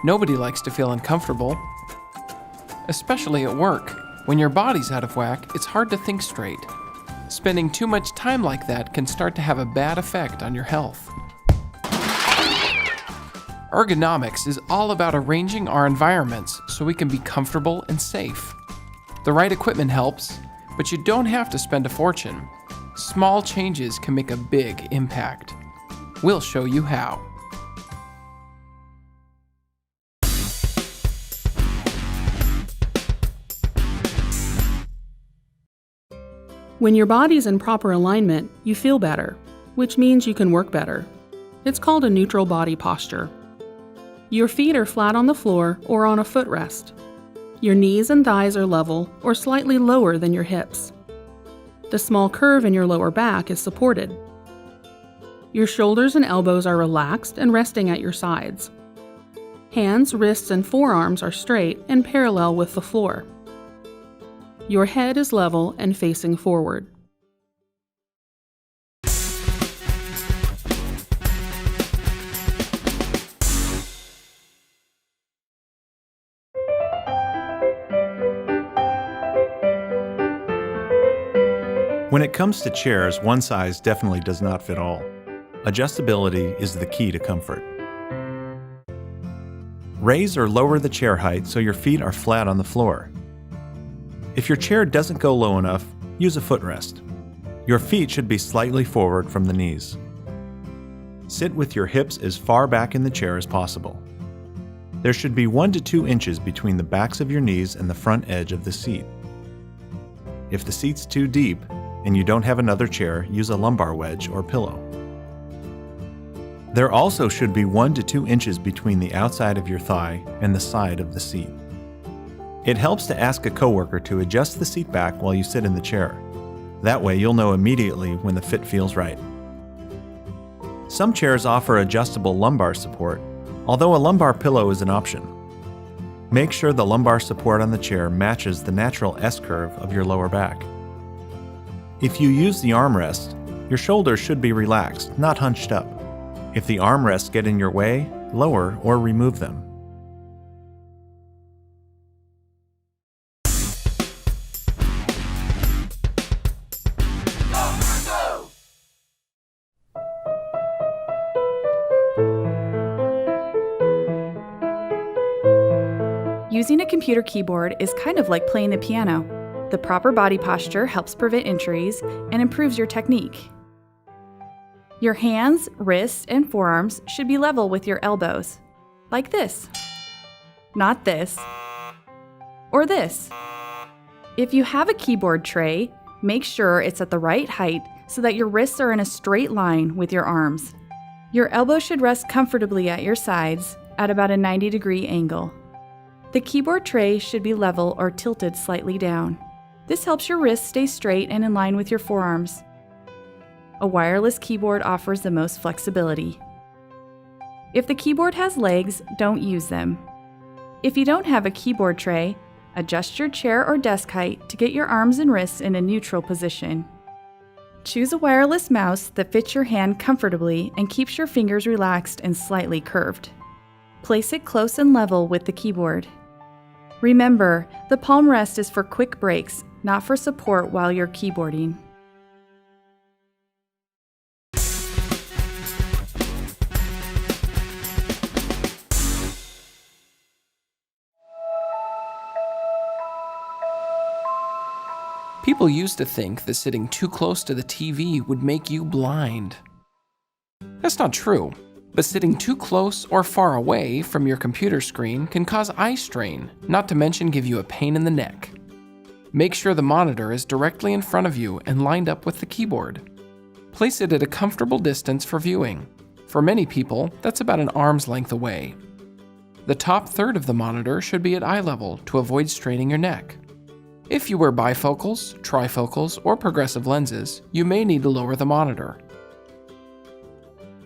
Nobody likes to feel uncomfortable, especially at work. When your body's out of whack, it's hard to think straight. Spending too much time like that can start to have a bad effect on your health. Ergonomics is all about arranging our environments so we can be comfortable and safe. The right equipment helps, but you don't have to spend a fortune. Small changes can make a big impact. We'll show you how. When your body's in proper alignment, you feel better, which means you can work better. It's called a neutral body posture. Your feet are flat on the floor or on a footrest. Your knees and thighs are level or slightly lower than your hips. The small curve in your lower back is supported. Your shoulders and elbows are relaxed and resting at your sides. Hands, wrists, and forearms are straight and parallel with the floor. Your head is level and facing forward. When it comes to chairs, one size definitely does not fit all. Adjustability is the key to comfort. Raise or lower the chair height so your feet are flat on the floor. If your chair doesn't go low enough, use a footrest. Your feet should be slightly forward from the knees. Sit with your hips as far back in the chair as possible. There should be 1 to 2 inches between the backs of your knees and the front edge of the seat. If the seat's too deep and you don't have another chair, use a lumbar wedge or pillow. There also should be 1 to 2 inches between the outside of your thigh and the side of the seat. It helps to ask a coworker to adjust the seat back while you sit in the chair. That way you'll know immediately when the fit feels right. Some chairs offer adjustable lumbar support, although a lumbar pillow is an option. Make sure the lumbar support on the chair matches the natural S-curve of your lower back. If you use the armrest, your shoulders should be relaxed, not hunched up. If the armrests get in your way, lower or remove them. Using a computer keyboard is kind of like playing the piano. The proper body posture helps prevent injuries and improves your technique. Your hands, wrists, and forearms should be level with your elbows, like this. Not this. Or this. If you have a keyboard tray, make sure it's at the right height so that your wrists are in a straight line with your arms. Your elbows should rest comfortably at your sides at about a 90-degree angle. The keyboard tray should be level or tilted slightly down. This helps your wrists stay straight and in line with your forearms. A wireless keyboard offers the most flexibility. If the keyboard has legs, don't use them. If you don't have a keyboard tray, adjust your chair or desk height to get your arms and wrists in a neutral position. Choose a wireless mouse that fits your hand comfortably and keeps your fingers relaxed and slightly curved. Place it close and level with the keyboard. Remember, the palm rest is for quick breaks, not for support while you're keyboarding. People used to think that sitting too close to the TV would make you blind. That's not true, but sitting too close or far away from your computer screen can cause eye strain, not to mention give you a pain in the neck. Make sure the monitor is directly in front of you and lined up with the keyboard. Place it at a comfortable distance for viewing. For many people, that's about an arm's length away. The top third of the monitor should be at eye level to avoid straining your neck. If you wear bifocals, trifocals, or progressive lenses, you may need to lower the monitor.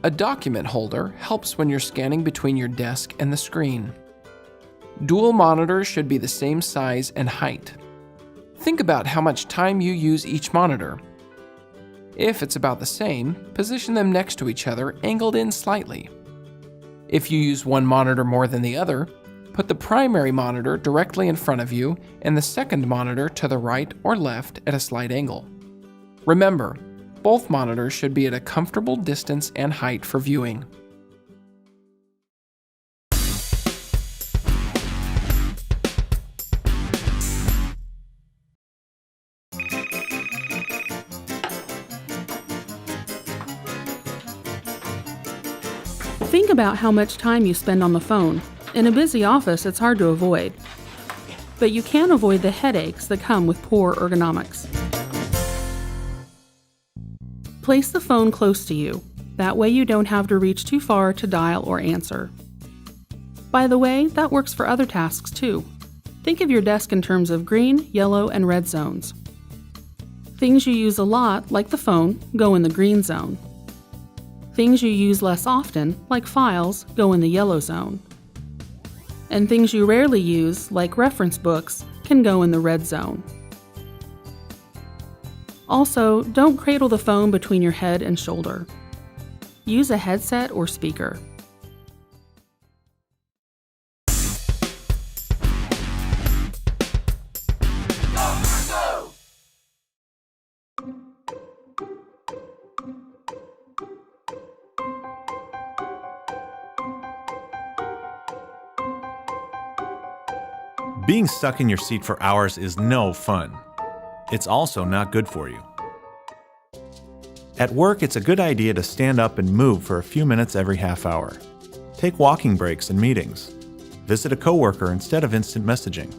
A document holder helps when you're scanning between your desk and the screen. Dual monitors should be the same size and height. Think about how much time you use each monitor. If it's about the same, position them next to each other, angled in slightly. If you use one monitor more than the other, put the primary monitor directly in front of you and the second monitor to the right or left at a slight angle. Remember, both monitors should be at a comfortable distance and height for viewing. Think about how much time you spend on the phone. In a busy office, it's hard to avoid. But you can avoid the headaches that come with poor ergonomics. Place the phone close to you. That way you don't have to reach too far to dial or answer. By the way, that works for other tasks too. Think of your desk in terms of green, yellow, and red zones. Things you use a lot, like the phone, go in the green zone. Things you use less often, like files, go in the yellow zone. And things you rarely use, like reference books, can go in the red zone. Also, don't cradle the phone between your head and shoulder. Use a headset or speaker. Being stuck in your seat for hours is no fun. It's also not good for you. At work, it's a good idea to stand up and move for a few minutes every half hour. Take walking breaks in meetings. Visit a coworker instead of instant messaging.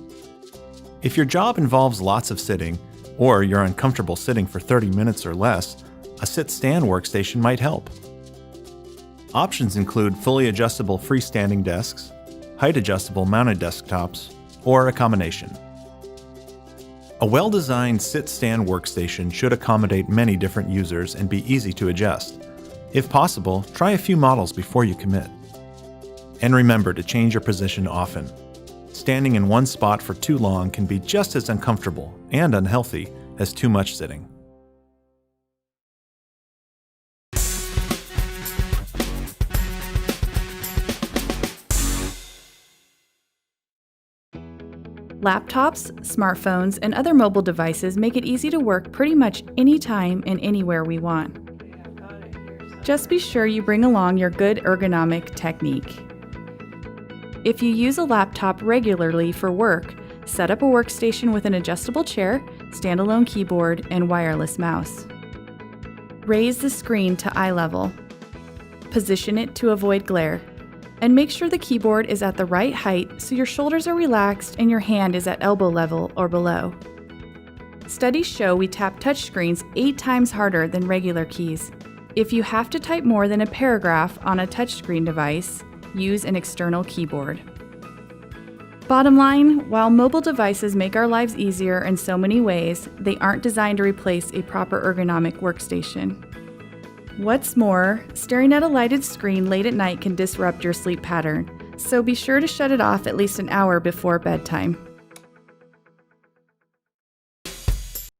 If your job involves lots of sitting, or you're uncomfortable sitting for 30 minutes or less, a sit-stand workstation might help. Options include fully adjustable freestanding desks, height-adjustable mounted desktops, or a combination. A well-designed sit-stand workstation should accommodate many different users and be easy to adjust. If possible, try a few models before you commit. And remember to change your position often. Standing in one spot for too long can be just as uncomfortable and unhealthy as too much sitting. Laptops, smartphones, and other mobile devices make it easy to work pretty much anytime and anywhere we want. Just be sure you bring along your good ergonomic technique. If you use a laptop regularly for work, set up a workstation with an adjustable chair, standalone keyboard, and wireless mouse. Raise the screen to eye level. Position it to avoid glare. And make sure the keyboard is at the right height so your shoulders are relaxed and your hand is at elbow level or below. Studies show we tap touchscreens 8 times harder than regular keys. If you have to type more than a paragraph on a touchscreen device, use an external keyboard. Bottom line, while mobile devices make our lives easier in so many ways, they aren't designed to replace a proper ergonomic workstation. What's more, staring at a lighted screen late at night can disrupt your sleep pattern, so be sure to shut it off at least an hour before bedtime.